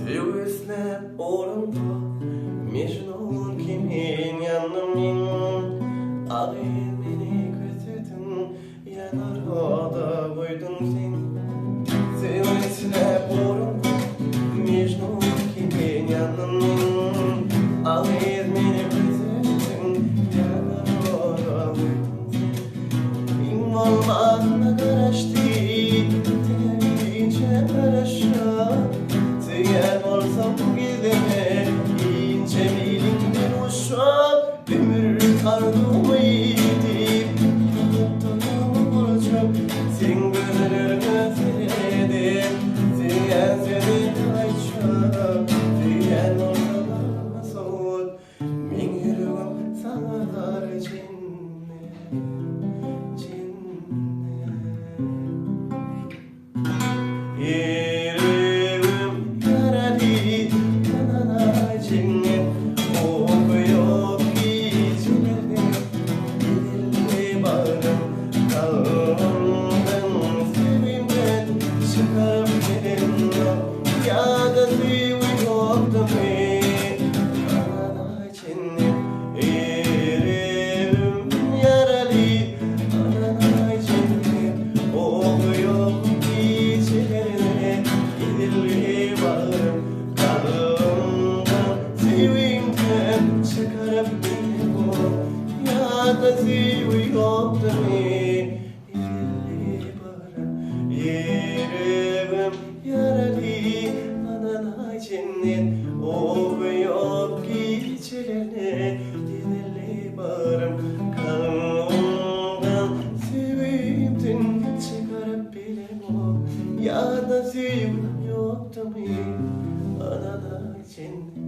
Sevgisine orunda Mecnun kimin yanımın Ağır beni götürdün Yanarada koydun sen Sevgisine orunda Mecnun kimin yanımın Ağır beni götürdün Yanarada koydun sen Bin olmadığına karıştı Tenevince karışa Gel olsam gideme ince milimden uşak ömür karnımı yedip tuttuğumu bulacak sen gözlerine seyredip sen seni açacak sen ortalarına soğut min yüreğim sana dar cennet cennet Cennet oluyor gecelerine Giderli barım kanımdan Sevimden çıkarıp bilem o Ya da sevim yoktu mu Anana cennet